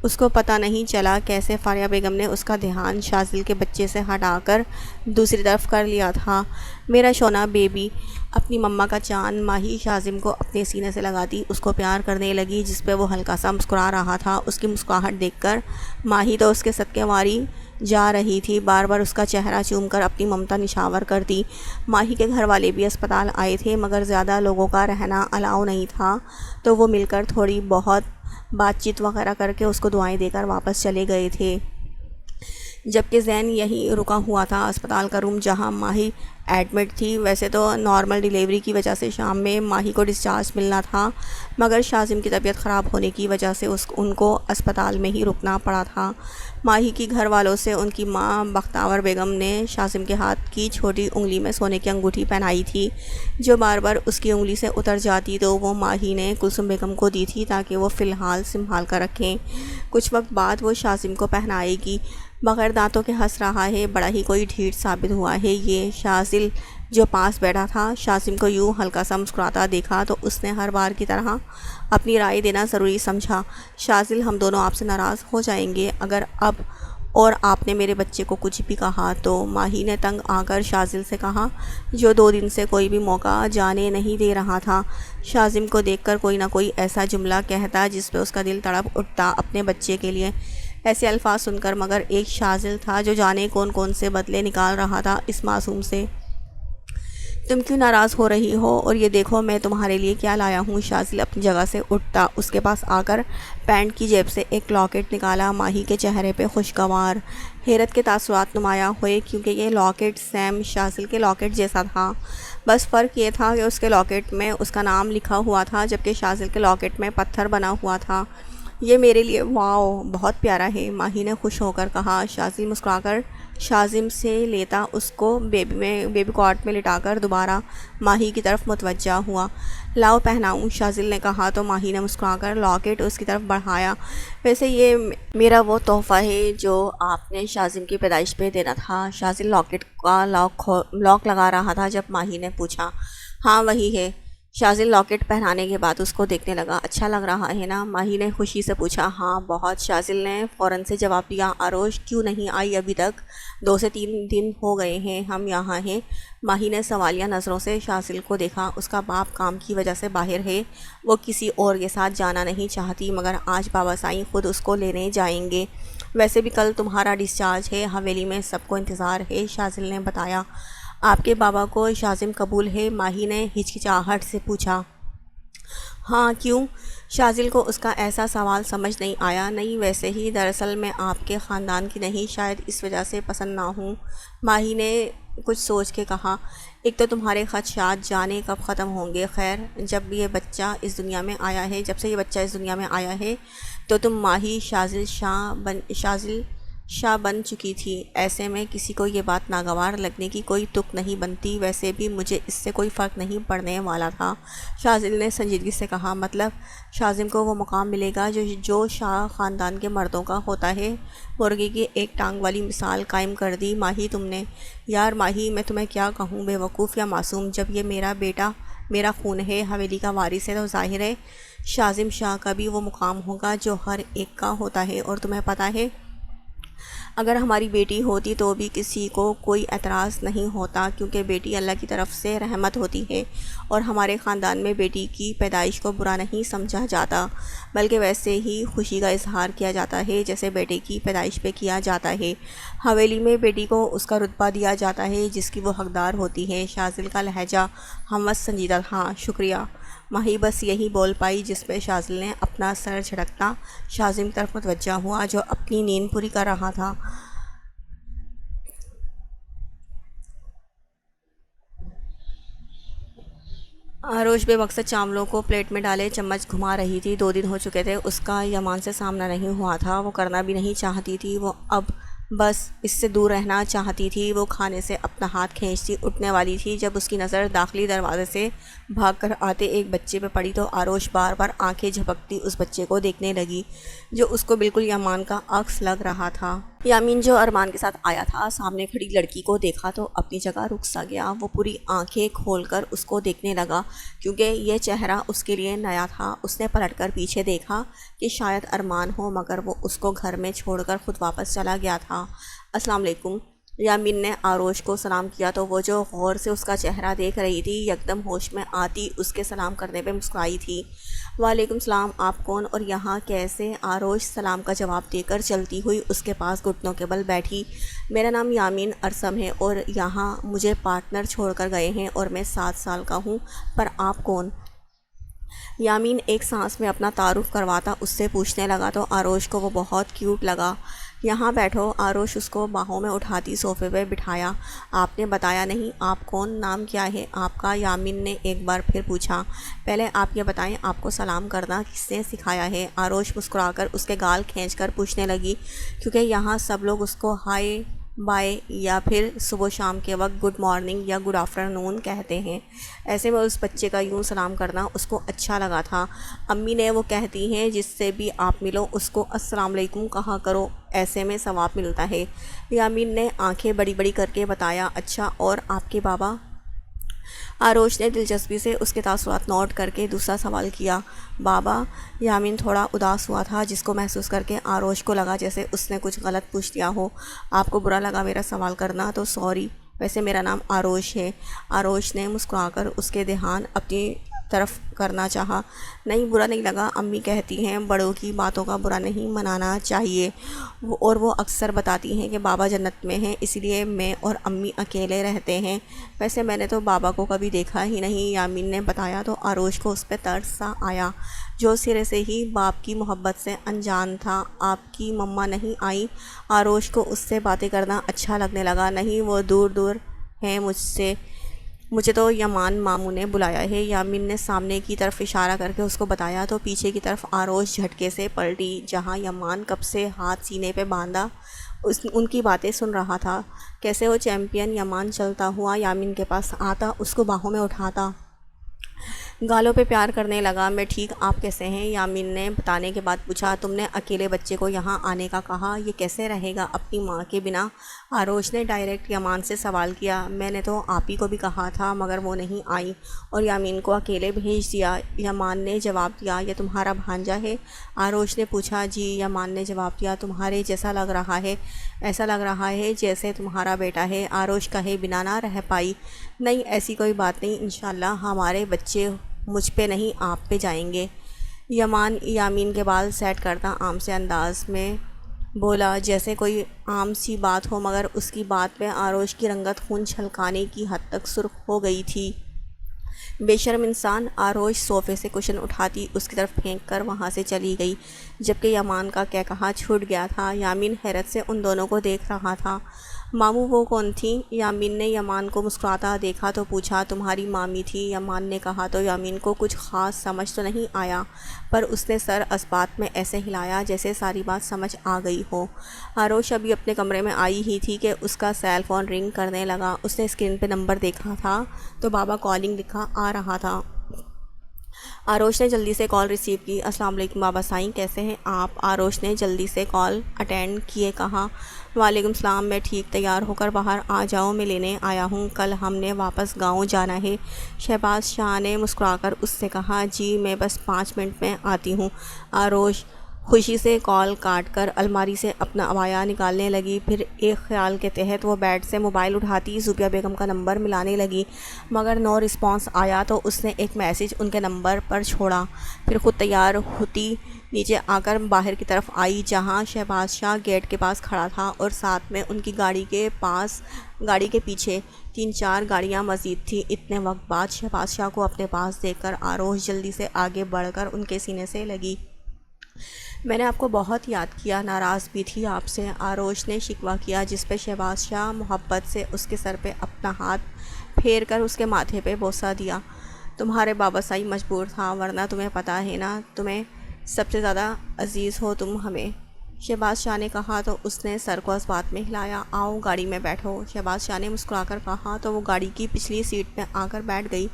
اس کو پتہ نہیں چلا کیسے فاریہ بیگم نے اس کا دھیان شاذل کے بچے سے ہٹا کر دوسری طرف کر لیا تھا۔ میرا شونا بیبی، اپنی مما کا چاند ماہی شاذم کو اپنے سینے سے لگاتی اس کو پیار کرنے لگی، جس پہ وہ ہلکا سا مسکرا رہا تھا۔ اس کی مسکراہٹ دیکھ کر ماہی تو اس کے صدقے واری جا رہی تھی، بار بار اس کا چہرہ چوم کر اپنی ممتا نشاور کر دی۔ ماہی کے گھر والے بھی اسپتال آئے تھے، مگر زیادہ لوگوں کا رہنا الاؤ نہیں تھا، تو وہ مل کر تھوڑی بہت بات چیت وغیرہ کر کے اس کو دعائیں دے کر واپس چلے گئے تھے۔ جبکہ زین یہی رکا ہوا تھا، اسپتال کا روم جہاں ماہی ایڈمٹ تھی۔ ویسے تو نارمل ڈیلیوری کی وجہ سے شام میں ماہی کو ڈسچارج ملنا تھا، مگر شاذم کی طبیعت خراب ہونے کی وجہ سے ان کو اسپتال میں ہی رکنا پڑا تھا۔ ماہی کی گھر والوں سے ان کی ماں بختاور بیگم نے شاذم کے ہاتھ کی چھوٹی انگلی میں سونے کی انگوٹھی پہنائی تھی، جو بار بار اس کی انگلی سے اتر جاتی تو وہ ماہی نے کلثوم بیگم کو دی تھی تاکہ وہ فی الحال سنبھال کر رکھیں۔ کچھ وقت بعد وہ شاذم کو پہنائے گی۔ بغیر دانتوں کے ہنس رہا ہے، بڑا ہی کوئی ڈھیٹ ثابت ہوا ہے یہ۔ شاذل جو پاس بیٹھا تھا شاذم کو یوں ہلکا سا مسکراتا دیکھا تو اس نے ہر بار کی طرح اپنی رائے دینا ضروری سمجھا۔ شاذل، ہم دونوں آپ سے ناراض ہو جائیں گے اگر اب اور آپ نے میرے بچے کو کچھ بھی کہا تو۔ ماہی نے تنگ آ کر شاذل سے کہا، جو 2 دن سے کوئی بھی موقع جانے نہیں دے رہا تھا شاذم کو دیکھ کر کوئی نہ کوئی ایسا جملہ کہتا جس پہ اس کا دل تڑپ اٹھتا اپنے بچے کے لیے۔ ایسے الفاظ سن کر مگر ایک شاذل تھا جو جانے کون کون سے بدلے نکال رہا تھا اس معصوم سے۔ تم کیوں ناراض ہو رہی ہو؟ اور یہ دیکھو میں تمہارے لیے کیا لایا ہوں۔ شاذل اپنی جگہ سے اٹھتا، اس کے پاس آ کر پینٹ کی جیب سے ایک لاکٹ نکالا۔ ماہی کے چہرے پہ خوشگوار حیرت کے تاثرات نمایاں ہوئے، کیونکہ یہ لاکٹ سیم شاذل کے لاکٹ جیسا تھا۔ بس فرق یہ تھا کہ اس کے لاکٹ میں اس کا نام لکھا ہوا تھا، جبکہ شاذل کے لاکٹ میں پتھر بنا ہوا تھا۔ یہ میرے لیے واو بہت پیارا ہے، ماہی نے خوش ہو کر کہا۔ شاذل مسکرا کر شاذم سے لیتا اس کو بیبی کاٹ میں لٹا کر دوبارہ ماہی کی طرف متوجہ ہوا۔ لاؤ پہناؤں، شاذل نے کہا تو ماہی نے مسکرا کر لاکٹ اس کی طرف بڑھایا۔ ویسے یہ میرا وہ تحفہ ہے جو آپ نے شاذم کی پیدائش پہ دینا تھا۔ شاذل لاکٹ کا لاک لگا رہا تھا جب ماہی نے پوچھا۔ ہاں وہی ہے۔ شاذل لاکٹ پہنانے کے بعد اس کو دیکھنے لگا۔ اچھا لگ رہا ہے نا؟ ماہی نے خوشی سے پوچھا۔ ہاں بہت، شاذل نے فوراً سے جواب دیا۔ آروش کیوں نہیں آئی ابھی تک؟ 2 سے 3 دن ہو گئے ہیں ہم یہاں ہیں۔ ماہی نے سوالیہ نظروں سے شاذل کو دیکھا۔ اس کا باپ کام کی وجہ سے باہر ہے، وہ کسی اور کے ساتھ جانا نہیں چاہتی، مگر آج بابا سائیں خود اس کو لینے جائیں گے۔ ویسے بھی کل تمہارا ڈسچارج ہے، حویلی میں سب کو انتظار ہے، شاذل نے بتایا۔ آپ کے بابا کو شاذم قبول ہے؟ ماہی نے ہچکچاہٹ سے پوچھا۔ ہاں کیوں؟ شاذل کو اس کا ایسا سوال سمجھ نہیں آیا۔ نہیں ویسے ہی، دراصل میں آپ کے خاندان کی نہیں، شاید اس وجہ سے پسند نہ ہوں، ماہی نے کچھ سوچ کے کہا۔ ایک تو تمہارے خدشات جانے کب ختم ہوں گے؟ خیر جب سے یہ بچہ اس دنیا میں آیا ہے تو تم ماہی شاذل شاہ بن چکی تھی، ایسے میں کسی کو یہ بات ناگوار لگنے کی کوئی تک نہیں بنتی۔ ویسے بھی مجھے اس سے کوئی فرق نہیں پڑنے والا تھا، شاذل نے سنجیدگی سے کہا۔ مطلب شاذم کو وہ مقام ملے گا جو شاہ خاندان کے مردوں کا ہوتا ہے؟ مرغی کی ایک ٹانگ والی مثال قائم کر دی ماہی تم نے۔ یار ماہی میں تمہیں کیا کہوں، بے وقوف یا معصوم، جب یہ میرا بیٹا میرا خون ہے، حویلی کا وارث ہے، تو ظاہر ہے شاذم شاہ کا بھی وہ مقام ہوگا جو ہر ایک کا ہوتا ہے۔ اور تمہیں پتہ ہے اگر ہماری بیٹی ہوتی تو بھی کسی کو کوئی اعتراض نہیں ہوتا، کیونکہ بیٹی اللہ کی طرف سے رحمت ہوتی ہے، اور ہمارے خاندان میں بیٹی کی پیدائش کو برا نہیں سمجھا جاتا، بلکہ ویسے ہی خوشی کا اظہار کیا جاتا ہے جیسے بیٹے کی پیدائش پہ کیا جاتا ہے۔ حویلی میں بیٹی کو اس کا رتبہ دیا جاتا ہے جس کی وہ حقدار ہوتی ہے۔ شاذل کا لہجہ ہموار سنجیدہ تھا۔ شکریہ، ماہی بس یہی بول پائی، جس پہ شاذل نے اپنا سر جھٹکتا شاذم کی طرف متوجہ ہوا جو اپنی نیند پوری کر رہا تھا۔ آروش بے مقصد چاولوں کو پلیٹ میں ڈالے چمچ گھما رہی تھی۔ 2 دن ہو چکے تھے اس کا یمان سے سامنا نہیں ہوا تھا، وہ کرنا بھی نہیں چاہتی تھی، وہ اب بس اس سے دور رہنا چاہتی تھی۔ وہ کھانے سے اپنا ہاتھ کھینچتی اٹھنے والی تھی جب اس کی نظر داخلی دروازے سے بھاگ کر آتے ایک بچے پہ پڑی تو آروش بار بار آنکھیں جھپکتی اس بچے کو دیکھنے لگی جو اس کو بالکل یامان کا عکس لگ رہا تھا۔ یامین جو ارمان کے ساتھ آیا تھا سامنے کھڑی لڑکی کو دیکھا تو اپنی جگہ رک سا گیا۔ وہ پوری آنکھیں کھول کر اس کو دیکھنے لگا کیونکہ یہ چہرہ اس کے لیے نیا تھا۔ اس نے پلٹ کر پیچھے دیکھا کہ شاید ارمان ہو، مگر وہ اس کو گھر میں چھوڑ کر خود واپس چلا گیا تھا۔ السلام علیکم، یامین نے آروش کو سلام کیا تو وہ جو غور سے اس کا چہرہ دیکھ رہی تھی یکدم ہوش میں آتی اس کے سلام کرنے پہ مسکرائی تھی۔ وعلیکم السلام، آپ کون اور یہاں کیسے؟ آروش سلام کا جواب دے کر چلتی ہوئی اس کے پاس گھٹنوں کے بل بیٹھی۔ میرا نام یامین ارسم ہے اور یہاں مجھے پارٹنر چھوڑ کر گئے ہیں اور میں 7 سال کا ہوں، پر آپ کون؟ یامین ایک سانس میں اپنا تعارف کرواتا اس سے پوچھنے لگا تو آروش کو وہ بہت کیوٹ لگا۔ یہاں بیٹھو، آروش اس کو باہوں میں اٹھاتی صوفے پہ بٹھایا۔ آپ نے بتایا نہیں، آپ کون؟ نام کیا ہے آپ کا؟ یامین نے ایک بار پھر پوچھا۔ پہلے آپ یہ بتائیں، آپ کو سلام کرنا کس نے سکھایا ہے؟ آروش مسکرا کر اس کے گال کھینچ کر پوچھنے لگی، کیونکہ یہاں سب لوگ اس کو ہائے بائے یا پھر صبح شام کے وقت گڈ مارننگ یا گڈ آفٹر نون کہتے ہیں۔ ایسے میں اس بچے کا یوں سلام کرنا اس کو اچھا لگا تھا۔ امی نے وہ کہتی ہیں جس سے بھی آپ ملو اس کو السلام علیکم کہا کرو، ایسے میں ثواب ملتا ہے۔ یامین نے آنکھیں بڑی بڑی کر کے بتایا۔ اچھا، اور آپ کے بابا؟ آروش نے دلچسپی سے اس کے تاثرات نوٹ کر کے دوسرا سوال کیا۔ بابا؟ یامین تھوڑا اداس ہوا تھا، جس کو محسوس کر کے آروش کو لگا جیسے اس نے کچھ غلط پوچھ دیا ہو۔ آپ کو برا لگا میرا سوال کرنا تو سوری، ویسے میرا نام آروش ہے۔ آروش نے مسکرا کر اس کے دھیان اپنی طرف کرنا چاہا۔ نہیں، برا نہیں لگا، امی کہتی ہیں بڑوں کی باتوں کا برا نہیں منانا چاہیے، اور وہ اکثر بتاتی ہیں کہ بابا جنت میں ہیں، اس لیے میں اور امی اکیلے رہتے ہیں۔ ویسے میں نے تو بابا کو کبھی دیکھا ہی نہیں، یامین نے بتایا تو آروش کو اس پہ ترس سا آیا، جو سرے سے ہی باپ کی محبت سے انجان تھا۔ آپ کی مما نہیں آئی؟ آروش کو اس سے باتیں کرنا اچھا لگنے لگا۔ نہیں، وہ دور دور ہیں مجھ سے، مجھے تو یمان ماموں نے بلایا ہے۔ یامین نے سامنے کی طرف اشارہ کر کے اس کو بتایا تو پیچھے کی طرف آروش جھٹکے سے پلٹی، جہاں یمان کب سے ہاتھ سینے پہ باندھا ان کی باتیں سن رہا تھا۔ کیسے ہو چیمپئن؟ یمان چلتا ہوا یامین کے پاس آتا، اس کو باہوں میں اٹھاتا، گالوں پہ پیار کرنے لگا۔ میں ٹھیک، آپ کیسے ہیں؟ یامین نے بتانے کے بعد پوچھا۔ تم نے اکیلے بچے کو یہاں آنے کا کہا، یہ کیسے رہے گا اپنی ماں کے بنا؟ آروش نے ڈائریکٹ یمان سے سوال کیا۔ میں نے تو آپ ہی کو بھی کہا تھا مگر وہ نہیں آئی اور یامین کو اکیلے بھیج دیا، یمان نے جواب دیا۔ یہ تمہارا بھانجا ہے؟ آروش نے پوچھا۔ جی، یمان نے جواب دیا۔ تمہارے جیسا لگ رہا ہے، ایسا لگ رہا ہے جیسے تمہارا بیٹا ہے۔ آروش کہے بنا نہ رہ پائی۔ نہیں، ایسی کوئی بات نہیں، انشاءاللہ ہمارے بچے مجھ پہ نہیں آپ پہ جائیں گے۔ یمان یامین کے بال سیٹ کرتا عام سے انداز میں بولا، جیسے کوئی عام سی بات ہو، مگر اس کی بات پہ آروش کی رنگت خون چھلکانے کی حد تک سرخ ہو گئی تھی۔ بے شرم انسان! آروش صوفے سے کشن اٹھاتی اس کی طرف پھینک کر وہاں سے چلی گئی، جبکہ یمان کا کہا چھوٹ گیا تھا۔ یامین حیرت سے ان دونوں کو دیکھ رہا تھا۔ ماموں وہ کون تھیں؟ یامین نے یمان کو مسکراتا دیکھا تو پوچھا۔ تمہاری مامی تھی، یمان نے کہا تو یامین کو کچھ خاص سمجھ تو نہیں آیا، پر اس نے سر اسبات میں ایسے ہلایا جیسے ساری بات سمجھ آ گئی ہو۔ آروش ابھی اپنے کمرے میں آئی ہی تھی کہ اس کا سیل فون رنگ کرنے لگا۔ اس نے اسکرین پہ نمبر دیکھا تھا تو بابا کالنگ لکھا آ رہا تھا۔ آروش نے جلدی سے کال ریسیو کی۔ السلام علیکم بابا سائیں، کیسے ہیں آپ؟ آروش نے جلدی سے کال اٹینڈ کیے کہا۔ وعلیکم السلام، میں ٹھیک، تیار ہو کر باہر آ جاؤ، میں لینے آیا ہوں، کل ہم نے واپس گاؤں جانا ہے۔ شہباز شاہ نے مسکرا کر اس سے کہا۔ جی، میں بس 5 منٹ میں آتی ہوں۔ آروش خوشی سے کال کاٹ کر الماری سے اپنا عبایا نکالنے لگی، پھر ایک خیال کے تحت وہ بیڈ سے موبائل اٹھاتی زوبیہ بیگم کا نمبر ملانے لگی، مگر نو رسپانس آیا تو اس نے ایک میسج ان کے نمبر پر چھوڑا، پھر خود تیار ہوتی نیچے آ کر باہر کی طرف آئی، جہاں شہباز شاہ گیٹ کے پاس کھڑا تھا اور ساتھ میں ان کی گاڑی کے پیچھے 3-4 گاڑیاں مزید تھیں۔ اتنے وقت بعد شہباز شاہ کو اپنے پاس دیکھ کر آروش جلدی سے آگے بڑھ کر ان کے سینے سے لگی۔ میں نے آپ کو بہت یاد کیا، ناراض بھی تھی آپ سے، آروش نے شکوہ کیا، جس پہ شہباز شاہ محبت سے اس کے سر پہ اپنا ہاتھ پھیر کر اس کے ماتھے پہ بوسہ دیا۔ تمہارے بابا سائی مجبور تھا، ورنہ تمہیں پتہ ہے نا، تمہیں سب سے زیادہ عزیز ہو تم ہمیں۔ شہباز شاہ نے کہا تو اس نے سر کو اسبات میں ہلایا۔ آؤ گاڑی میں بیٹھو، شہباز شاہ نے مسکرا کر کہا تو وہ گاڑی کی پچھلی سیٹ میں آ کر بیٹھ گئی۔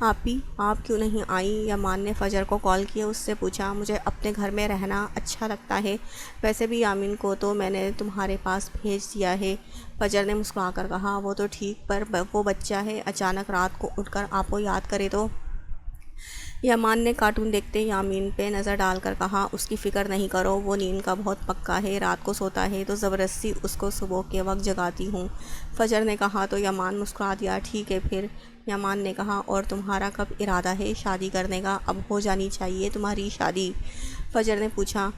آپ کیوں نہیں آئیں؟ یمان نے فجر کو کال کیا، اس سے پوچھا۔ مجھے اپنے گھر میں رہنا اچھا لگتا ہے، ویسے بھی یامین کو تو میں نے تمہارے پاس بھیج دیا ہے۔ فجر نے مسکرا کر کہا۔ وہ تو ٹھیک، پر وہ بچہ ہے، اچانک رات کو اٹھ کر آپ کو یاد کرے تو؟ یمان نے کارٹون دیکھتے یامین پہ نظر ڈال کر کہا، اس کی فکر نہیں کرو، وہ نیند کا بہت پکا ہے، رات کو سوتا ہے تو زبردستی اس کو صبح کے وقت جگاتی ہوں۔ فجر نے کہا تو یمان مسکرا دیا۔ ٹھیک ہے پھر، یمان نے کہا، اور تمہارا کب ارادہ ہے شادی کرنے کا؟ اب ہو جانی چاہیے تمہاری شادی۔ فجر نے پوچھا،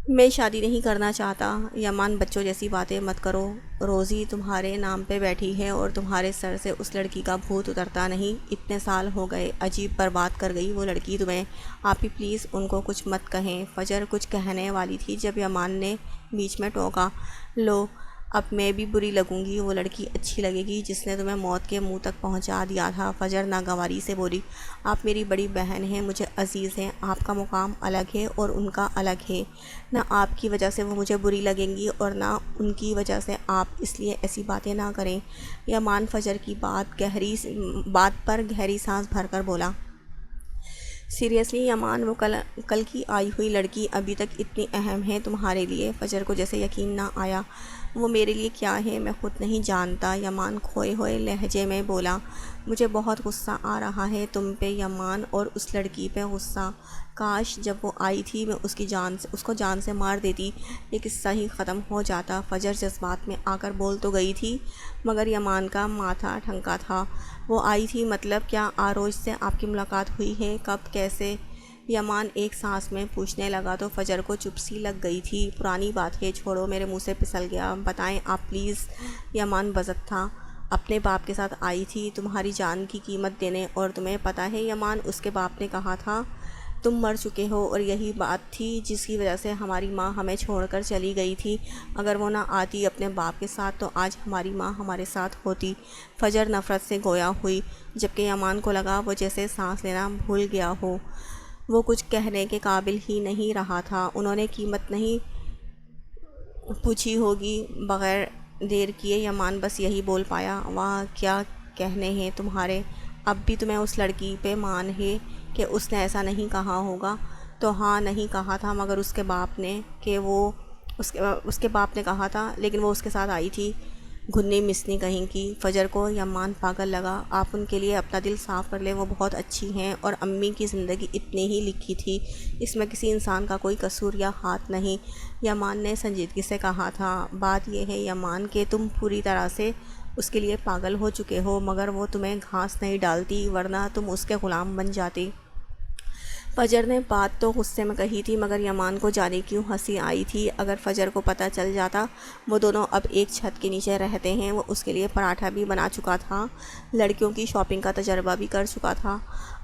میں شادی نہیں کرنا چاہتا۔ یمان، بچوں جیسی باتیں مت کرو، روزی تمہارے نام پہ بیٹھی ہے اور تمہارے سر سے اس لڑکی کا بھوت اترتا نہیں۔ اتنے سال ہو گئے، عجیب برباد کر گئی وہ لڑکی تمہیں۔ آپ ہی پلیز ان کو کچھ مت کہیں۔ فجر کچھ کہنے والی تھی جب یمان نے بیچ میں ٹوکا، لو اب میں بھی بری لگوں گی، وہ لڑکی اچھی لگے گی جس نے تمہیں موت کے منہ تک پہنچا دیا تھا۔ فجر ناگواری سے بولی، آپ میری بڑی بہن ہیں، مجھے عزیز ہیں، آپ کا مقام الگ ہے اور ان کا الگ ہے، نہ آپ کی وجہ سے وہ مجھے بری لگیں گی اور نہ ان کی وجہ سے آپ، اس لیے ایسی باتیں نہ کریں۔ یمان فجر کی بات پر گہری سانس بھر کر بولا، سیریسلی یمان، وہ کل کی آئی ہوئی لڑکی ابھی تک اتنی اہم ہے تمہارے لیے؟ فجر کو جیسے یقین نہ آیا۔ وہ میرے لیے کیا ہے میں خود نہیں جانتا، یمان کھوئے ہوئے لہجے میں بولا۔ مجھے بہت غصہ آ رہا ہے تم پہ یمان، اور اس لڑکی پہ غصہ۔ کاش جب وہ آئی تھی میں اس کو جان سے مار دیتی، یہ قصہ ہی ختم ہو جاتا۔ فجر جذبات میں آ کر بول تو گئی تھی مگر یمان کا ماتھا ٹھنکا تھا۔ وہ آئی تھی مطلب کیا؟ آروز سے آپ کی ملاقات ہوئی ہے؟ کب؟ کیسے؟ یمان ایک سانس میں پوچھنے لگا تو فجر کو چپ سی لگ گئی تھی۔ پرانی بات ہے، چھوڑو، میرے منہ سے پھسل گیا، بتائیں آپ پلیز۔ یمان بزک تھا، اپنے باپ کے ساتھ آئی تھی تمہاری جان کی قیمت دینے، اور تمہیں پتہ ہے یمان، اس کے باپ نے کہا تھا تم مر چکے ہو، اور یہی بات تھی جس کی وجہ سے ہماری ماں ہمیں چھوڑ کر چلی گئی تھی۔ اگر وہ نہ آتی اپنے باپ کے ساتھ تو آج ہماری ماں ہمارے ساتھ ہوتی۔ فجر نفرت سے گویا ہوئی، جبکہ یمان کو لگا وہ جیسے سانس لینا بھول گیا ہو۔ وہ کچھ کہنے کے قابل ہی نہیں رہا تھا۔ انہوں نے قیمت نہیں پوچھی ہوگی۔ بغیر دیر کیے یمان بس یہی بول پایا، واہ کیا کہنے ہیں تمہارے، اب بھی تمہیں اس لڑکی پہ مان ہے کہ اس نے ایسا نہیں کہا ہوگا؟ تو ہاں نہیں کہا تھا، مگر اس کے باپ نے کہا تھا، لیکن وہ اس کے ساتھ آئی تھی، گھنی مسنی کہیں کی۔ فجر کو یمان پاگل لگا۔ آپ ان کے لیے اپنا دل صاف کر لیں، وہ بہت اچھی ہیں، اور امی کی زندگی اتنی ہی لکھی تھی، اس میں کسی انسان کا کوئی قصور یا ہاتھ نہیں۔ یمان نے سنجیدگی سے کہا تھا، بات یہ ہے یمان کہ تم پوری طرح سے اس کے لیے پاگل ہو چکے ہو، مگر وہ تمہیں گھاس نہیں ڈالتی، ورنہ تم اس کے غلام بن جاتے۔ فجر نے بات تو غصے میں کہی تھی مگر یمان کو جانے کیوں ہنسی آئی تھی۔ اگر فجر کو پتہ چل جاتا وہ دونوں اب ایک چھت کے نیچے رہتے ہیں، وہ اس کے لیے پراٹھا بھی بنا چکا تھا، لڑکیوں کی شاپنگ کا تجربہ بھی کر چکا تھا۔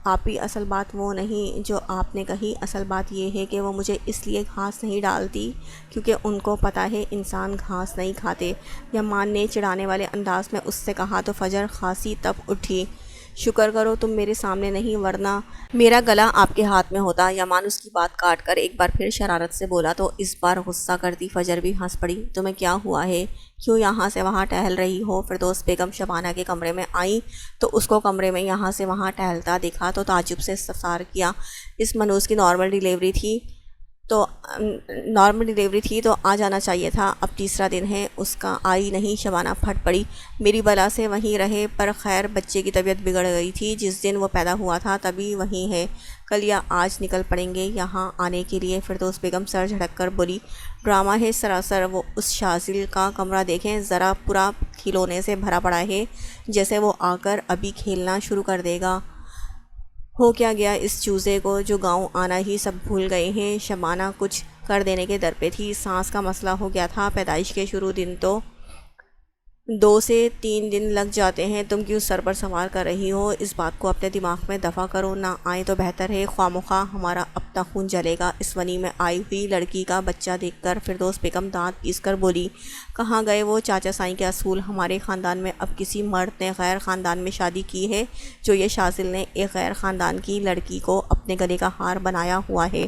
آپ ہی اصل بات وہ نہیں جو آپ نے کہی، اصل بات یہ ہے کہ وہ مجھے اس لیے گھاس نہیں ڈالتی کیونکہ ان کو پتہ ہے انسان گھاس نہیں کھاتے۔ یمان نے چڑھانے والے انداز میں اس سے کہا تو فجر خاصی تپ اٹھی۔ شکر کرو تم میرے سامنے نہیں، ورنہ میرا گلا آپ کے ہاتھ میں ہوتا۔ یمان اس کی بات کاٹ کر ایک بار پھر شرارت سے بولا تو اس بار غصہ کرتی فجر بھی ہنس پڑی۔ تمہیں کیا ہوا ہے؟ کیوں یہاں سے وہاں ٹہل رہی ہو؟ فردوس بیگم شبانہ کے کمرے میں آئیں تو اس کو کمرے میں یہاں سے وہاں ٹہلتا دیکھا تو تعجب سے استفسار کیا، اس منوز کی نارمل ڈیلیوری تھی تو آ جانا چاہیے تھا، اب تیسرا دن ہے اس کا، آئی نہیں۔ شبانہ پھٹ پڑی، میری بلا سے وہیں رہے، پر خیر بچے کی طبیعت بگڑ گئی تھی، جس دن وہ پیدا ہوا تھا تبھی وہیں ہے، کل یا آج نکل پڑیں گے یہاں آنے کے لیے۔ فردوس بیگم سر جھٹک کر بولی، ڈرامہ ہے سراسر، وہ اس شازل کا کمرہ دیکھیں ذرا، پورا کھلونے سے بھرا پڑا ہے، جیسے وہ آ کر ابھی کھیلنا شروع کر دے گا۔ ہو کیا گیا اس چوزے کو جو گاؤں آنا ہی سب بھول گئے ہیں۔ شبانہ کچھ کر دینے کے در پہ تھی، سانس کا مسئلہ ہو گیا تھا، پیدائش کے شروع دن تو 2 سے 3 دن لگ جاتے ہیں، تم کیوں سر پر سوار کر رہی ہو؟ اس بات کو اپنے دماغ میں دفع کرو، نہ آئیں تو بہتر ہے، خواہ مخواہ ہمارا اپنا خون جلے گا۔ اس ونی میں آئی ہوئی لڑکی کا بچہ دیکھ کر فردوس بیگم دانت پیس کر بولی، کہاں گئے وہ چاچا سائیں کے اصول؟ ہمارے خاندان میں اب کسی مرد نے غیر خاندان میں شادی کی ہے جو یہ شازل نے ایک غیر خاندان کی لڑکی کو اپنے اپنے گلے کا ہار بنایا ہوا ہے،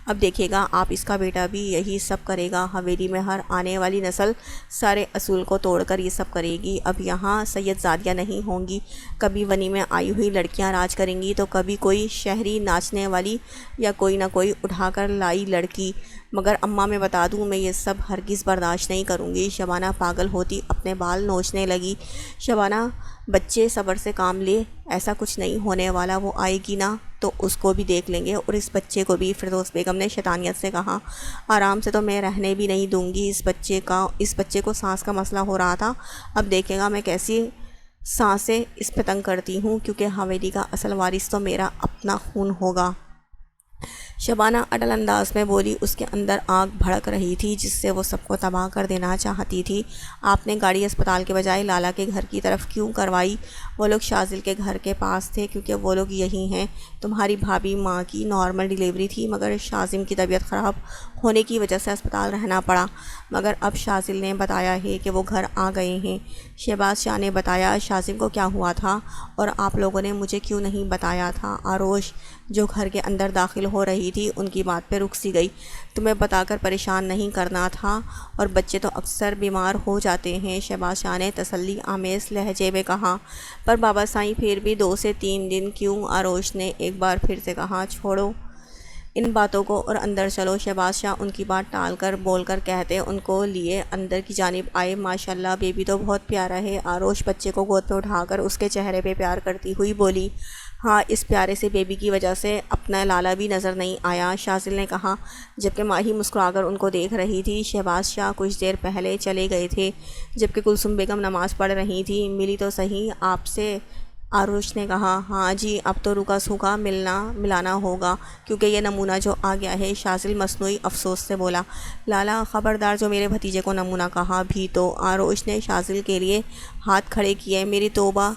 اب دیکھے گا آپ اس کا بیٹا بھی یہی سب کرے گا۔ حویلی میں ہر آنے والی نسل سارے اصول کو توڑ کر یہ سب کرے گی۔ اب یہاں سید زادیاں نہیں ہوں گی، کبھی ونی میں آئی ہوئی لڑکیاں راج کریں گی تو کبھی کوئی شہری ناچنے والی یا کوئی نہ کوئی اٹھا کر لائی لڑکی۔ مگر اماں میں بتا دوں، میں یہ سب ہرگز برداشت نہیں کروں گی۔ شبانہ پاگل ہوتی اپنے بال نوچنے لگی۔ شبانہ بچے صبر سے کام لے، ایسا کچھ نہیں ہونے والا، وہ آئے گی نا تو اس کو بھی دیکھ لیں گے اور اس بچے کو بھی۔ فردوس بیگم نے شیطانیت سے کہا، آرام سے تو میں رہنے بھی نہیں دوں گی اس بچے کو سانس کا مسئلہ ہو رہا تھا، اب دیکھے گا میں کیسی سانسیں اس پہ تنگ کرتی ہوں، کیونکہ حویلی کا اصل وارث تو میرا اپنا خون ہوگا۔ شبانہ اٹل انداز میں بولی، اس کے اندر آگ بھڑک رہی تھی جس سے وہ سب کو تباہ کر دینا چاہتی تھی۔ آپ نے گاڑی اسپتال کے بجائے لالا کے گھر کی طرف کیوں کروائی؟ وہ لوگ شاذل کے گھر کے پاس تھے کیونکہ وہ لوگ یہی ہیں۔ تمہاری بھابھی ماں کی نارمل ڈیلیوری تھی، مگر شاذم کی طبیعت خراب ہونے کی وجہ سے اسپتال رہنا پڑا، مگر اب شاذل نے بتایا ہے کہ وہ گھر آ گئے ہیں۔ شہباز شاہ نے بتایا شاذم کو کیا ہوا تھا اور آپ لوگوں نے مجھے کیوں نہیں بتایا تھا؟ آروش جو گھر کے اندر داخل ہو رہی تھی ان کی بات پہ رک سی گئی۔ تمہیں بتا کر پریشان نہیں کرنا تھا، اور بچے تو اکثر بیمار ہو جاتے ہیں، شہباز شاہ نے تسلی آمیز لہجے میں کہا۔ پر بابا سائیں پھر بھی 2 سے 3 دن کیوں؟ آروش نے ایک بار پھر سے کہا۔ چھوڑو ان باتوں کو اور اندر چلو۔ شہباز شاہ ان کی بات ٹال کر بول کر کہتے ان کو لیے اندر کی جانب آئے۔ ماشاءاللہ بیبی تو بہت پیارا ہے۔ آروش بچے کو گود پہ اٹھا کر اس کے چہرے پہ پیار کرتی ہوئی بولی۔ ہاں، اس پیارے سے بیبی کی وجہ سے اپنا لالا بھی نظر نہیں آیا، شاذل نے کہا، جبکہ ماہی مسکرا کر ان کو دیکھ رہی تھی۔ شہباز شاہ کچھ دیر پہلے چلے گئے تھے جبکہ کلثوم بیگم نماز پڑھ رہی تھی۔ ملی تو صحیح آپ سے؟ آروش نے کہا۔ ہاں جی، اب تو رکا سوکھا ملانا ہوگا کیونکہ یہ نمونہ جو آ گیا ہے۔ شاذل مصنوعی افسوس سے بولا۔ لالا خبردار جو میرے بھتیجے کو نمونہ کہا بھی تو۔ آروش نے شاذل کے لیے ہاتھ کھڑے کیے۔ میری توبہ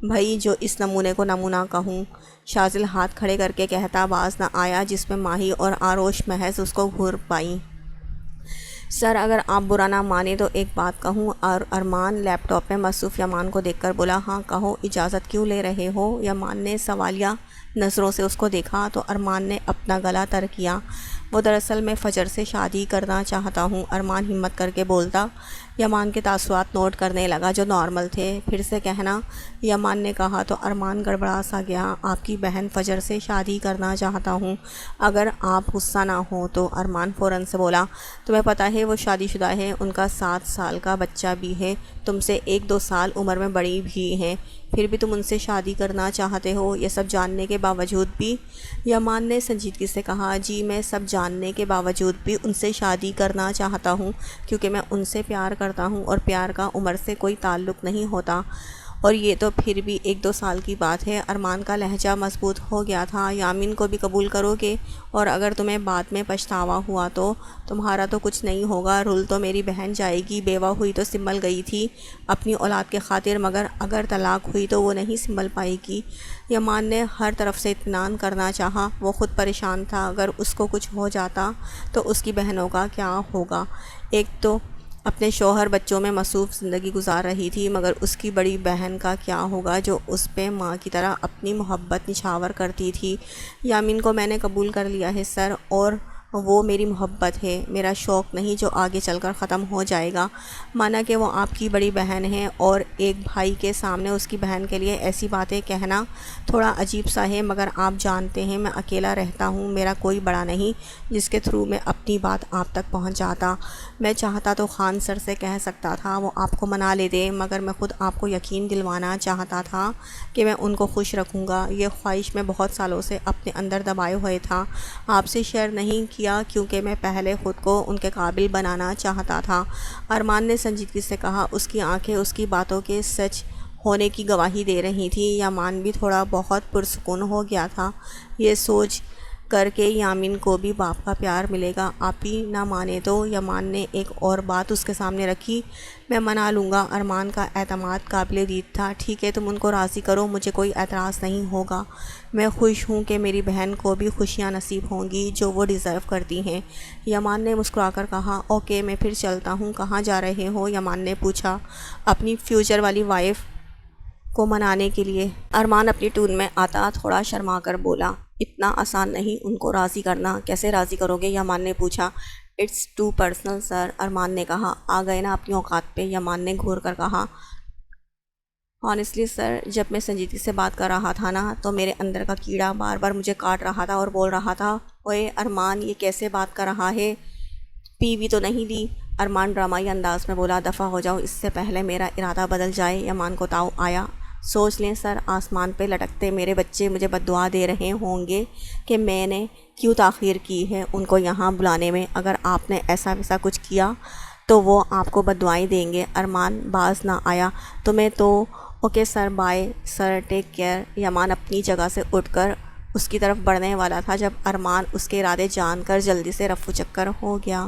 بھائی جو اس نمونے کو نمونہ کہوں۔ شاذل ہاتھ کھڑے کر کے کہتا باز نہ آیا، جس میں ماہی اور آروش محض اس کو گھور پائیں۔ سر اگر آپ برا نہ مانیں تو ایک بات کہوں؟ اور ارمان لیپ ٹاپ میں مصروف یمان کو دیکھ کر بولا۔ ہاں کہو، اجازت کیوں لے رہے ہو؟ یمان نے سوالیہ نظروں سے اس کو دیکھا تو ارمان نے اپنا گلا تر کیا۔ وہ دراصل میں فجر سے شادی کرنا چاہتا ہوں، ارمان ہمت کر کے بولتا۔ یمان کے تاثرات نوٹ کرنے لگا جو نارمل تھے۔ پھر سے کہنا، یمان نے کہا تو ارمان گڑبڑا سا گیا۔ آپ کی بہن فجر سے شادی کرنا چاہتا ہوں، اگر آپ غصہ نہ ہو تو۔ ارمان فوراً سے بولا، تمہیں پتہ ہے وہ شادی شدہ ہے، ان کا 7 سال کا بچہ بھی ہے، تم سے 1-2 سال عمر میں بڑی بھی ہیں، پھر بھی تم ان سے شادی کرنا چاہتے ہو، یہ سب جاننے کے باوجود بھی؟ یمان نے سنجیدگی سے کہا، جی میں سب جاننے کے باوجود بھی ان سے شادی کرنا چاہتا ہوں کیونکہ میں ان سے پیار کرتا ہوں، اور پیار کا عمر سے کوئی تعلق نہیں ہوتا، اور یہ تو پھر بھی 1-2 سال کی بات ہے۔ ارمان کا لہجہ مضبوط ہو گیا تھا۔ یامین کو بھی قبول کرو گے؟ اور اگر تمہیں بعد میں پچھتاوا ہوا تو؟ تمہارا تو کچھ نہیں ہوگا، رول تو میری بہن جائے گی، بیوہ ہوئی تو سنبھل گئی تھی اپنی اولاد کے خاطر، مگر اگر طلاق ہوئی تو وہ نہیں سنبھل پائے گی۔ یمان نے ہر طرف سے اطمینان کرنا چاہا، وہ خود پریشان تھا، اگر اس کو کچھ ہو جاتا تو اس کی بہنوں کا کیا ہوگا؟ ایک تو اپنے شوہر بچوں میں مصروف زندگی گزار رہی تھی، مگر اس کی بڑی بہن کا کیا ہوگا جو اس پہ ماں کی طرح اپنی محبت نچھاور کرتی تھی؟ یامین کو میں نے قبول کر لیا ہے سر، اور وہ میری محبت ہے، میرا شوق نہیں جو آگے چل کر ختم ہو جائے گا۔ مانا کہ وہ آپ کی بڑی بہن ہے اور ایک بھائی کے سامنے اس کی بہن کے لیے ایسی باتیں کہنا تھوڑا عجیب سا ہے، مگر آپ جانتے ہیں میں اکیلا رہتا ہوں، میرا کوئی بڑا نہیں جس کے تھرو میں اپنی بات آپ تک پہنچ جاتا۔ میں چاہتا تو خان سر سے کہہ سکتا تھا، وہ آپ کو منا لیتے، مگر میں خود آپ کو یقین دلوانا چاہتا تھا کہ میں ان کو خوش رکھوں گا۔ یہ خواہش میں بہت سالوں سے اپنے اندر دبائے ہوئے تھا، آپ سے شیئر نہیں کیا کیونکہ میں پہلے خود کو ان کے قابل بنانا چاہتا تھا۔ ارمان نے سنجیدگی سے کہا، اس کی آنکھیں اس کی باتوں کے سچ ہونے کی گواہی دے رہی تھی۔ یامان بھی تھوڑا بہت پرسکون ہو گیا تھا، یہ سوچ کر کے یامین کو بھی باپ کا پیار ملے گا۔ آپ ہی نہ مانے تو؟ یامان نے ایک اور بات اس کے سامنے رکھی۔ میں منا لوں گا۔ ارمان کا اعتماد قابل دید تھا۔ ٹھیک ہے، تم ان کو راضی کرو، مجھے کوئی اعتراض نہیں ہوگا، میں خوش ہوں کہ میری بہن کو بھی خوشیاں نصیب ہوں گی جو وہ ڈیزرو کرتی ہیں۔ یامان نے مسکرا کر کہا، اوکے میں پھر چلتا ہوں۔ کہاں جا رہے ہو؟ یامان نے پوچھا۔ اپنی فیوچر والی وائف کو منانے کے لیے۔ ارمان اپنی ٹون میں آتا تھوڑا شرما کر بولا، اتنا آسان نہیں ان کو راضی کرنا، کیسے راضی کرو گے؟ یمان نے پوچھا۔ اٹس ٹو پرسنل سر، ارمان نے کہا۔ آ گئے نا اپنی اوقات پہ، یمان نے گھور کر کہا۔ ہانیسٹلی سر، جب میں سنجیدگی سے بات کر رہا تھا نا تو میرے اندر کا کیڑا بار بار مجھے کاٹ رہا تھا اور بول رہا تھا، اوئے ارمان یہ کیسے بات کر رہا ہے، پی وی تو نہیں لی؟ ارمان ڈرامائی انداز میں بولا، دفع ہو جاؤ اس سے پہلے میرا ارادہ بدل جائے۔ یمان کو تاؤ آیا۔ سوچ لیں سر، آسمان پہ لٹکتے میرے بچے مجھے بددعا دے رہے ہوں گے کہ میں نے کیوں تاخیر کی ہے ان کو یہاں بلانے میں۔ اگر آپ نے ایسا ویسا کچھ کیا تو وہ آپ کو بددعائیں دیں گے۔ ارمان باز نہ آیا۔ تمہیں تو اوکے سر، بائے سر، ٹیک کیئر۔ یمان اپنی جگہ سے اٹھ کر اس کی طرف بڑھنے والا تھا جب ارمان اس کے ارادے جان کر جلدی سے رفو چکر ہو گیا۔